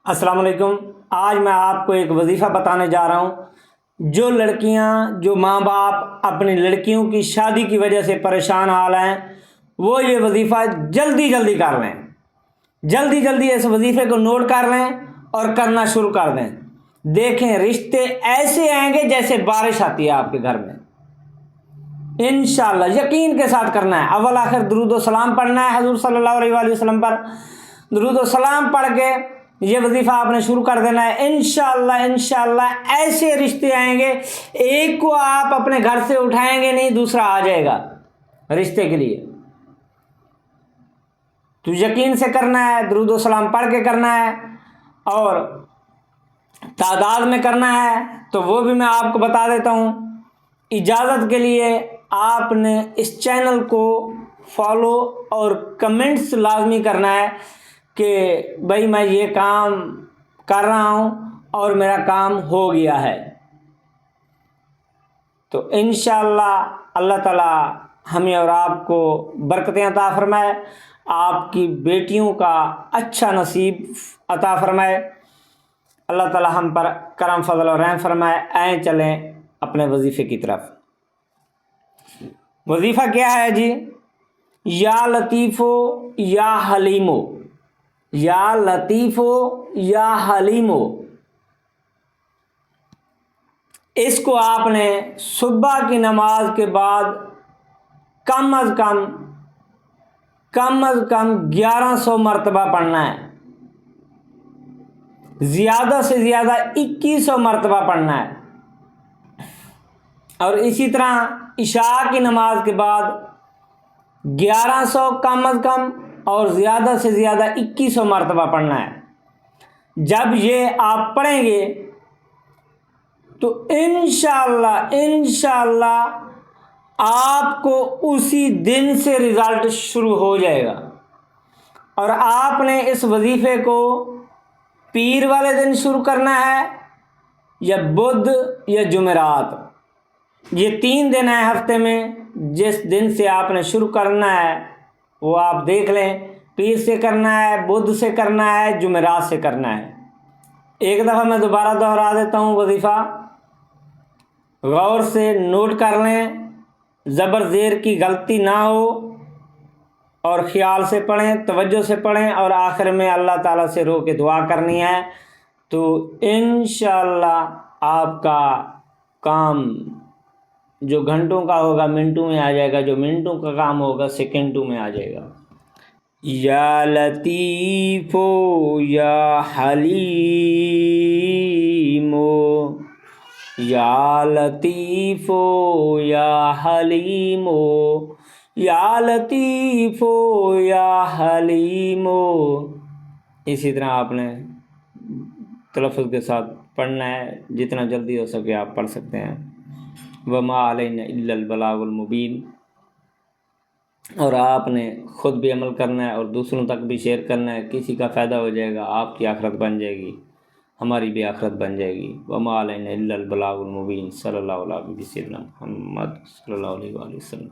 السلام علیکم۔ آج میں آپ کو ایک وظیفہ بتانے جا رہا ہوں۔ جو لڑکیاں، جو ماں باپ اپنی لڑکیوں کی شادی کی وجہ سے پریشان حال ہیں، وہ یہ وظیفہ جلدی کر لیں، جلدی اس وظیفے کو نوٹ کر لیں اور کرنا شروع کر دیں۔ دیکھیں رشتے ایسے آئیں گے جیسے بارش آتی ہے آپ کے گھر میں، انشاءاللہ یقین کے ساتھ کرنا ہے۔ اول آخر درود و سلام پڑھنا ہے حضور صلی اللہ علیہ وآلہ وسلم پر، درود و سلام پڑھ کے یہ وظیفہ آپ نے شروع کر دینا ہے۔ انشاءاللہ ایسے رشتے آئیں گے، ایک کو آپ اپنے گھر سے اٹھائیں گے نہیں، دوسرا آ جائے گا رشتے کے لیے۔ تو یقین سے کرنا ہے، درود و سلام پڑھ کے کرنا ہے، اور تعداد میں کرنا ہے تو وہ بھی میں آپ کو بتا دیتا ہوں۔ اجازت کے لیے آپ نے اس چینل کو فالو اور کمنٹس لازمی کرنا ہے کہ بھائی میں یہ کام کر رہا ہوں اور میرا کام ہو گیا ہے۔ تو انشاءاللہ اللہ تعالی ہمیں اور آپ کو برکتیں عطا فرمائے، آپ کی بیٹیوں کا اچھا نصیب عطا فرمائے۔ اللہ تعالی ہم پر کرم فضل اور رحم فرمائے۔ آئیں چلیں اپنے وظیفے کی طرف۔ وظیفہ کیا ہے جی؟ یا لطیفو یا حلیمو، یا لطیفو یا حلیمو۔ اس کو آپ نے صبح کی نماز کے بعد کم از کم 1100 مرتبہ پڑھنا ہے، زیادہ سے زیادہ 2100 مرتبہ پڑھنا ہے، اور اسی طرح عشاء کی نماز کے بعد 1100 کم از کم اور زیادہ سے زیادہ 2100 مرتبہ پڑھنا ہے۔ جب یہ آپ پڑھیں گے تو انشاءاللہ آپ کو اسی دن سے رزلٹ شروع ہو جائے گا۔ اور آپ نے اس وظیفے کو پیر والے دن شروع کرنا ہے، یا بدھ یا جمعرات، یہ 3 دن ہیں ہفتے میں۔ جس دن سے آپ نے شروع کرنا ہے وہ آپ دیکھ لیں، پیر سے کرنا ہے، بدھ سے کرنا ہے، جمعرات سے کرنا ہے۔ ایک دفعہ میں دوبارہ دہرا دیتا ہوں وظیفہ، غور سے نوٹ کر لیں، زبر زیر کی غلطی نہ ہو، اور خیال سے پڑھیں، توجہ سے پڑھیں، اور آخر میں اللہ تعالیٰ سے رو کے دعا کرنی ہے۔ تو انشاءاللہ آپ کا کام جو گھنٹوں کا ہوگا منٹوں میں آ جائے گا، جو منٹوں کا کام ہوگا سیکنڈوں میں آ جائے گا۔ یا لطیفو یا حلیمو، یا لطیفو یا حلیمو، یا لطیفو یا حلیمو۔ اسی طرح آپ نے تلفظ کے ساتھ پڑھنا ہے، جتنا جلدی ہو سکے آپ پڑھ سکتے ہیں۔ وما علینا الا البلاغ المبین۔ اور آپ نے خود بھی عمل کرنا ہے اور دوسروں تک بھی شیئر کرنا ہے، کسی کا فائدہ ہو جائے گا، آپ کی آخرت بن جائے گی، ہماری بھی آخرت بن جائے گی۔ وما علینا الا البلاغ المبین۔ صلی اللہ علیہ وسلم محمد صلی اللہ علیہ وآلہ وسلم۔